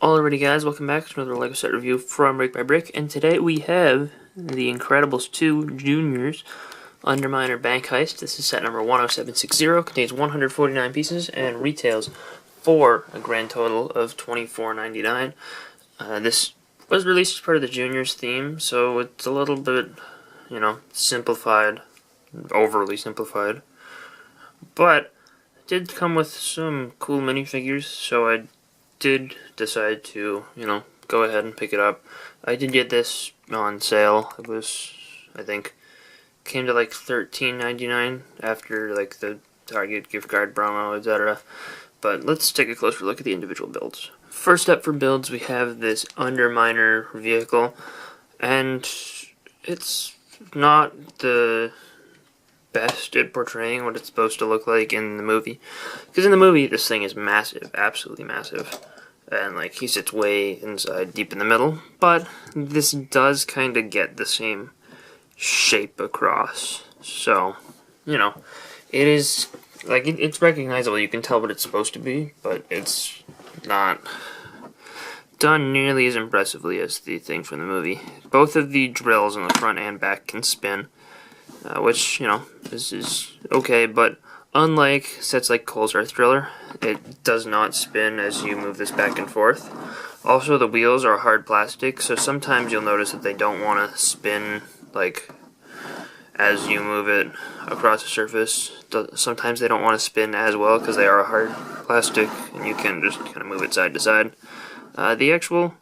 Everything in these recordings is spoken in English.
Alrighty guys, welcome back to another LEGO set review from BrickByBrick, and today we have The Incredibles 2 Juniors Underminer Bank Heist. This is set number 10760, contains 149 pieces, and retails for a grand total of $24.99. This was released as part of the Juniors theme, so it's a little bit, simplified, overly simplified, but it did come with some cool minifigures, so I did decide to, go ahead and pick it up. I did get this on sale. It was, I think, came to like $13.99 after like the Target gift card promo, etc. But let's take a closer look at the individual builds. First up for builds, we have this Underminer Vehicle, and it's not the best at portraying what it's supposed to look like in the movie, because in the movie this thing is massive, absolutely massive, and like he sits way inside deep in the middle, but this does kind of get the same shape across, so it is like it's recognizable. You can tell what it's supposed to be, but it's not done nearly as impressively as the thing from the movie. Both of the drills on the front and back can spin, which, this is okay, but unlike sets like Cole's Earth Driller, it does not spin as you move this back and forth. Also, the wheels are hard plastic, so sometimes you'll notice that they don't want to spin, like, as you move it across the surface. Sometimes they don't want to spin as well because they are hard plastic, and you can just kind of move it side to side. The actual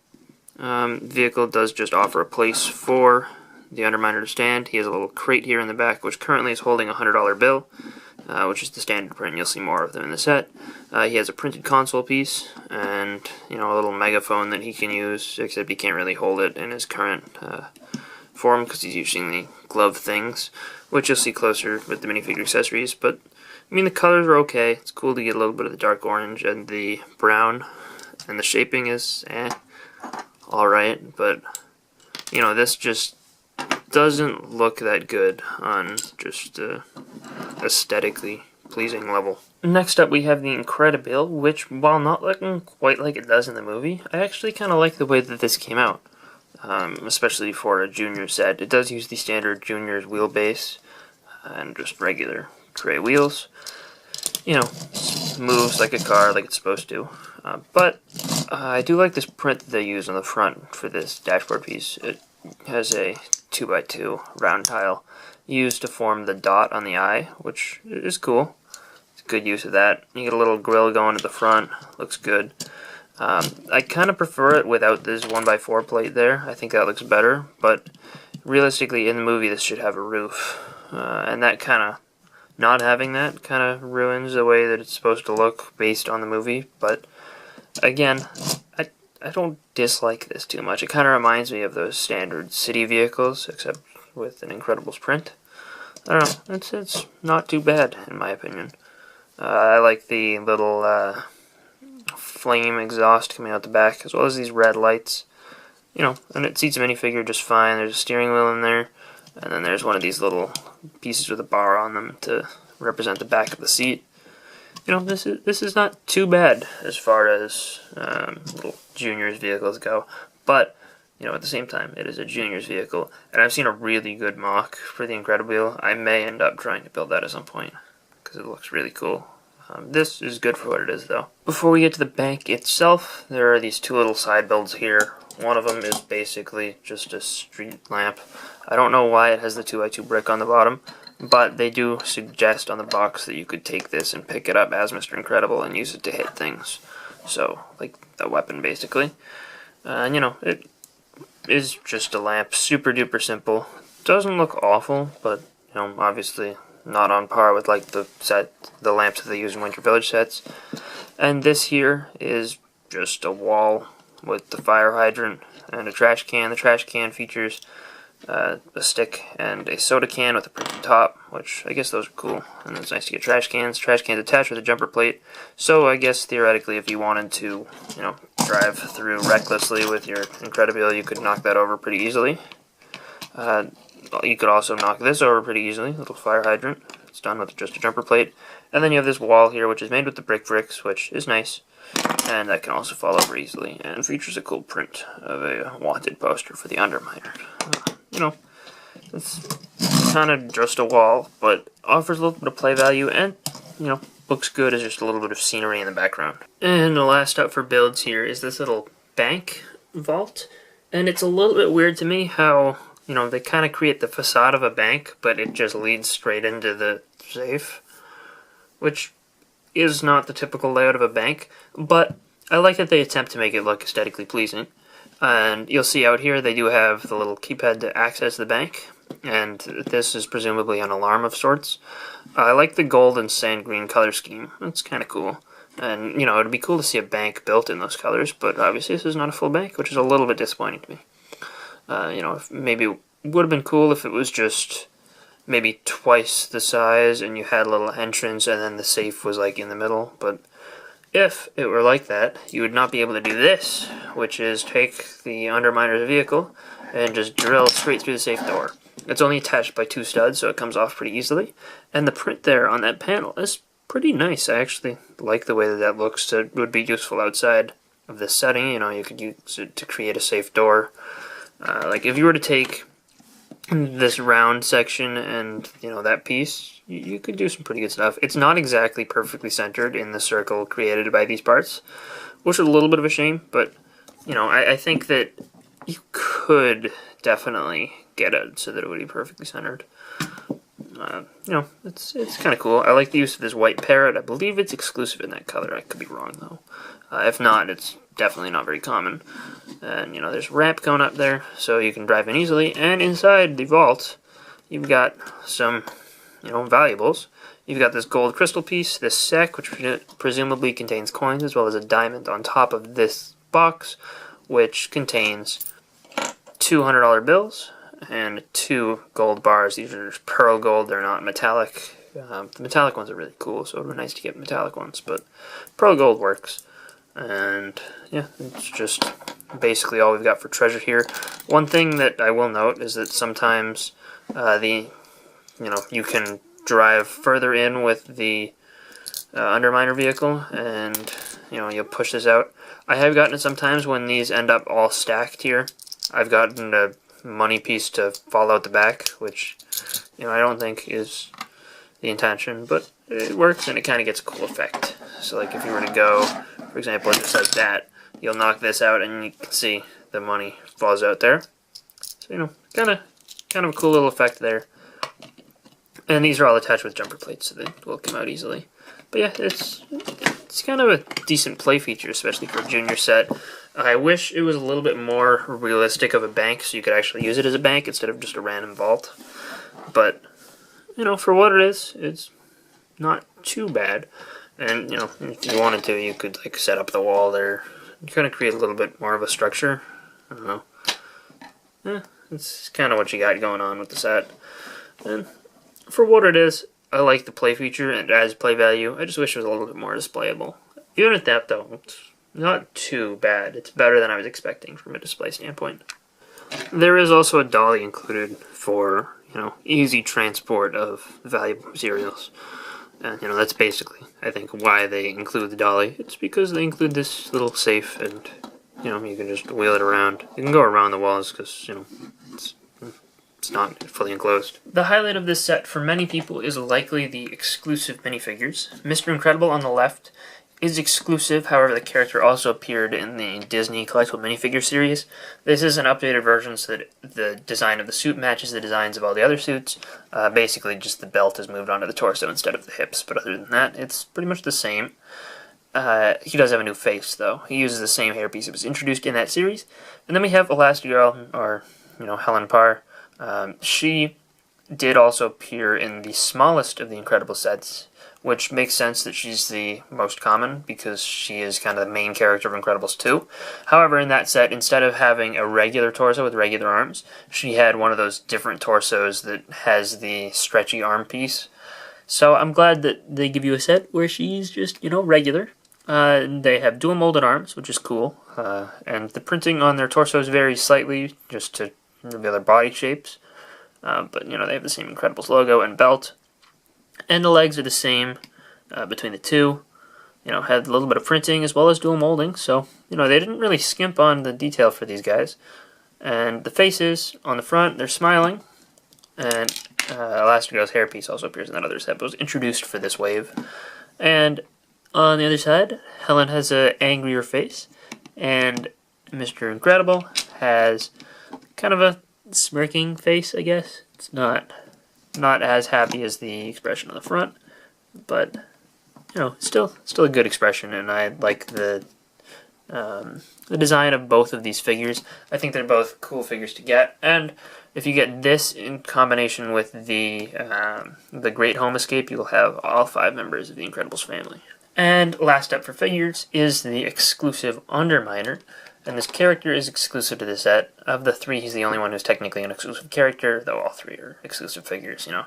vehicle does just offer a place for the Underminer to stand. He has a little crate here in the back, which currently is holding a $100 bill, which is the standard print. You'll see more of them in the set. He has a printed console piece, and a little megaphone that he can use, except he can't really hold it in his current form because he's using the glove things, which you'll see closer with the minifigure accessories. But I mean, the colors are okay. It's cool to get a little bit of the dark orange and the brown, and the shaping is alright, but this just doesn't look that good on just aesthetically pleasing level. Next up we have the Incredible, which, while not looking quite like it does in the movie, I actually kind of like the way that this came out, especially for a junior set. It does use the standard juniors wheelbase and just regular tray wheels. Moves like a car, like it's supposed to. But I do like this print that they use on the front for this dashboard piece. It has a 2x2 round tile used to form the dot on the eye, which is cool. It's a good use of that. You get a little grill going at the front. Looks good. I kind of prefer it without this 1x4 plate there. I think that looks better, but realistically in the movie this should have a roof, and that kind of not having that kind of ruins the way that it's supposed to look based on the movie. But again, I don't dislike this too much. It kind of reminds me of those standard city vehicles, except with an Incredibles print. I don't know, it's not too bad in my opinion. I like the little flame exhaust coming out the back, as well as these red lights. And it seats a minifigure just fine. There's a steering wheel in there, and then there's one of these little pieces with a bar on them to represent the back of the seat. This is not too bad as far as little juniors vehicles go, but at the same time it is a juniors vehicle, and I've seen a really good mock for the Incredible. I may end up trying to build that at some point because it looks really cool. This is good for what it is, though. Before we get to the bank itself, there are these two little side builds here. One of them is basically just a street lamp. I don't know why it has the 2x2 brick on the bottom, but they do suggest on the box that you could take this and pick it up as Mr. Incredible and use it to hit things. So, like a weapon, basically. And it is just a lamp. Super duper simple. Doesn't look awful, but, obviously not on par with like the lamps that they use in Winter Village sets. And this here is just a wall with the fire hydrant and a trash can. The trash can features a stick and a soda can with a printed top, which I guess those are cool. And it's nice to get trash cans. Trash cans attached with a jumper plate. So I guess theoretically, if you wanted to, drive through recklessly with your Incredible, you could knock that over pretty easily. You could also knock this over pretty easily. Little fire hydrant. It's done with just a jumper plate. And then you have this wall here, which is made with the BrickBricks, which is nice. And that can also fall over easily, and features a cool print of a wanted poster for the Underminer. You know, it's kind of just a wall, but offers a little bit of play value, and, you know, looks good as just a little bit of scenery in the background. And the last up for builds here is this little bank vault, and it's a little bit weird to me how, you know, they kind of create the facade of a bank, but it just leads straight into the safe, which is not the typical layout of a bank, but I like that they attempt to make it look aesthetically pleasing. And you'll see out here they do have the little keypad to access the bank, and this is presumably an alarm of sorts. I like the gold and sand green color scheme. It's kind of cool. And, you know, it'd be cool to see a bank built in those colors, but obviously this is not a full bank, which is a little bit disappointing to me. You know, maybe it would have been cool if it was just maybe twice the size and you had a little entrance and then the safe was like in the middle, but if it were like that, you would not be able to do this, which is take the Underminer's vehicle and just drill straight through the safe door. It's only attached by 2 studs, so it comes off pretty easily, and the print there on that panel is pretty nice. I actually like the way that that looks. It would be useful outside of this setting. You know, you could use it to create a safe door. Like if you were to take this round section and, you know, that piece, you could do some pretty good stuff. It's not exactly perfectly centered in the circle created by these parts, which is a little bit of a shame, but, you know, I think that you could definitely get it so that it would be perfectly centered. You know, it's kind of cool. I like the use of this white parrot. I believe it's exclusive in that color. I could be wrong, though. If not, it's definitely not very common. And, you know, there's a ramp going up there, so you can drive in easily. And inside the vault, you've got some, you know, valuables. You've got this gold crystal piece, this sack, which presumably contains coins, as well as a diamond on top of this box, which contains $200 bills and 2 gold bars. These are pearl gold, they're not metallic. The metallic ones are really cool, so it would be nice to get metallic ones, but pearl gold works. And yeah, it's just basically all we've got for treasure here. One thing that I will note is that sometimes you know, you can drive further in with the Underminer vehicle, and, you know, you'll push this out. I have gotten it sometimes when these end up all stacked here. I've gotten a money piece to fall out the back, which, you know, I don't think is the intention, but it works and it kind of gets a cool effect. So, like, if you were to go, for example, just like that, you'll knock this out and you can see the money falls out there. So, you know, kind of a cool little effect there. And these are all attached with jumper plates, so they will come out easily. But yeah, it's kind of a decent play feature, especially for a junior set. I wish it was a little bit more realistic of a bank, so you could actually use it as a bank instead of just a random vault. But, you know, for what it is, it's not too bad. And, you know, if you wanted to, you could, like, set up the wall there. You kind of create a little bit more of a structure. I don't know. Yeah, it's kind of what you got going on with the set. And for what it is, I like the play feature and it adds play value. I just wish it was a little bit more displayable. Even at that, though, it's not too bad. It's better than I was expecting from a display standpoint. There is also a dolly included for, you know, easy transport of valuable materials. And, you know, that's basically, I think, why they include the dolly. It's because they include this little safe and, you know, you can just wheel it around. You can go around the walls because, you know, it's not fully enclosed. The highlight of this set for many people is likely the exclusive minifigures. Mr. Incredible on the left is exclusive, however the character also appeared in the Disney collectible minifigure series. This is an updated version so that the design of the suit matches the designs of all the other suits. Basically just the belt is moved onto the torso instead of the hips, but other than that it's pretty much the same. He does have a new face though. He uses the same hairpiece that was introduced in that series. And then we have Elastigirl, or, you know, Helen Parr. She did also appear in the smallest of the Incredible sets, which makes sense that she's the most common because she is kind of the main character of Incredibles 2. However, in that set, instead of having a regular torso with regular arms, she had one of those different torsos that has the stretchy arm piece. So I'm glad that they give you a set where she's just, you know, regular. They have dual molded arms, which is cool, and the printing on their torsos varies slightly just to reveal their body shapes. But, you know, they have the same Incredibles logo and belt. And the legs are the same between the two. You know, had a little bit of printing as well as dual molding, so, you know, they didn't really skimp on the detail for these guys. And the faces on the front, they're smiling, and Elastigirl's hairpiece also appears in that other set, but was introduced for this wave. And on the other side, Helen has an angrier face, and Mr. Incredible has kind of a smirking face, I guess. It's not as happy as the expression on the front, but, you know, still a good expression, and I like the design of both of these figures. I think they're both cool figures to get, and if you get this in combination with the Great Home Escape, you'll have all 5 members of the Incredibles family. And last up for figures is the exclusive Underminer, and this character is exclusive to the set. Of the 3, he's the only one who's technically an exclusive character, though all 3 are exclusive figures, you know.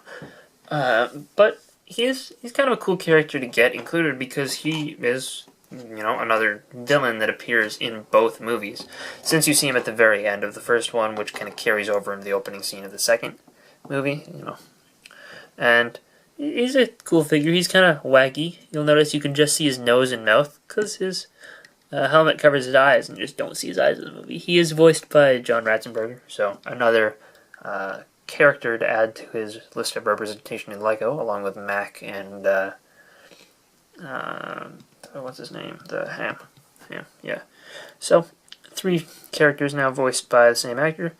But he's kind of a cool character to get included because he is, you know, another villain that appears in both movies. Since you see him at the very end of the first one, which kind of carries over into the opening scene of the second movie, you know. And he's a cool figure. He's kind of wacky. You'll notice you can just see his nose and mouth because his helmet covers his eyes, and you just don't see his eyes in the movie. He is voiced by John Ratzenberger, so another character to add to his list of representation in LEGO, along with Mac and what's his name? The Ham, yeah. So 3 characters now voiced by the same actor,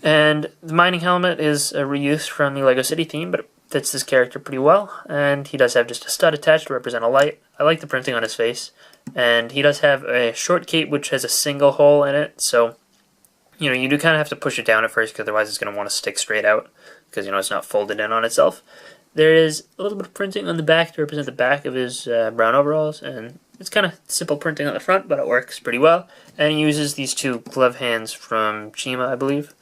and the mining helmet is a reuse from the Lego City theme, but it fits this character pretty well. And he does have just a stud attached to represent a light. I like the printing on his face, and he does have a short cape which has a single hole in it, so, you know, you do kind of have to push it down at first, because otherwise it's going to want to stick straight out, because, you know, it's not folded in on itself. There is a little bit of printing on the back to represent the back of his brown overalls, and it's kind of simple printing on the front, but it works pretty well. And he uses these 2 glove hands from Chima, I believe,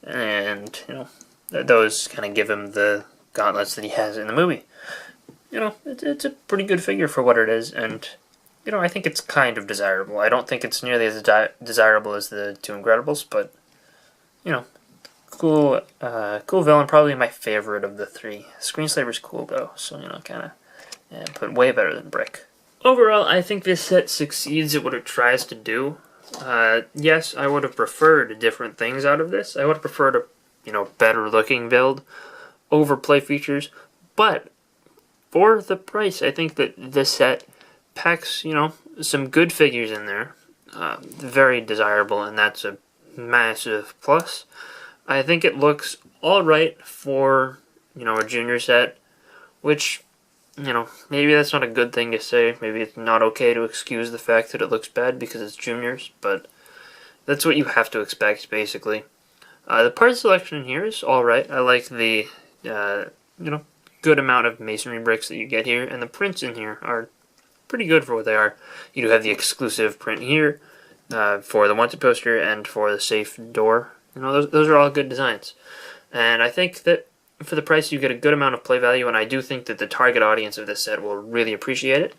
and, you know, those kind of give him the gauntlets that he has in the movie. You know, it's a pretty good figure for what it is, and, you know, I think it's kind of desirable. I don't think it's nearly as desirable as the 2 Incredibles, but, you know, cool villain, probably my favorite of the 3. Screenslaver's cool though, so, you know, kind of, but way better than Brick. Overall, I think this set succeeds at what it tries to do. Yes, I would have preferred different things out of this. I would have preferred a, you know, better looking build over play features, but for the price, I think that this set packs, you know, some good figures in there. Very desirable, and that's a massive plus. I think it looks alright for, you know, a junior set, which, you know, maybe that's not a good thing to say. Maybe it's not okay to excuse the fact that it looks bad because it's juniors, but that's what you have to expect, basically. The part selection in here is alright. I like the, you know, good amount of masonry bricks that you get here, and the prints in here are pretty good for what they are. You do have the exclusive print here for the wanted poster and for the safe door. You know, those are all good designs. And I think that for the price you get a good amount of play value, and I do think that the target audience of this set will really appreciate it.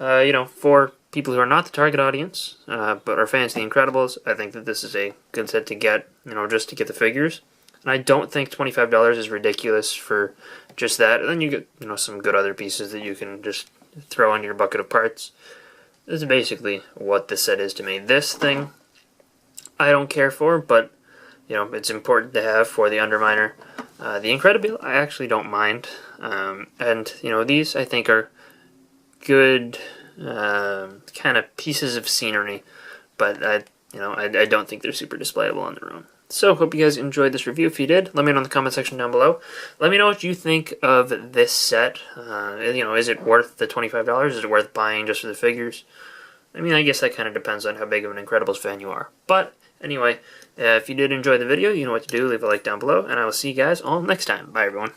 You know, for people who are not the target audience, but are fans of The Incredibles, I think that this is a good set to get, you know, just to get the figures. And I don't think $25 is ridiculous for just that. And then you get, you know, some good other pieces that you can just throw into your bucket of parts. This is basically what this set is to me. This thing, I don't care for, but, you know, it's important to have for the Underminer. The Incredible, I actually don't mind. And, you know, these I think are good kind of pieces of scenery, but I don't think they're super displayable on their own. So, hope you guys enjoyed this review. If you did, let me know in the comment section down below. Let me know what you think of this set. You know, is it worth the $25? Is it worth buying just for the figures? I mean, I guess that kind of depends on how big of an Incredibles fan you are. But, anyway, if you did enjoy the video, you know what to do. Leave a like down below, and I will see you guys all next time. Bye, everyone.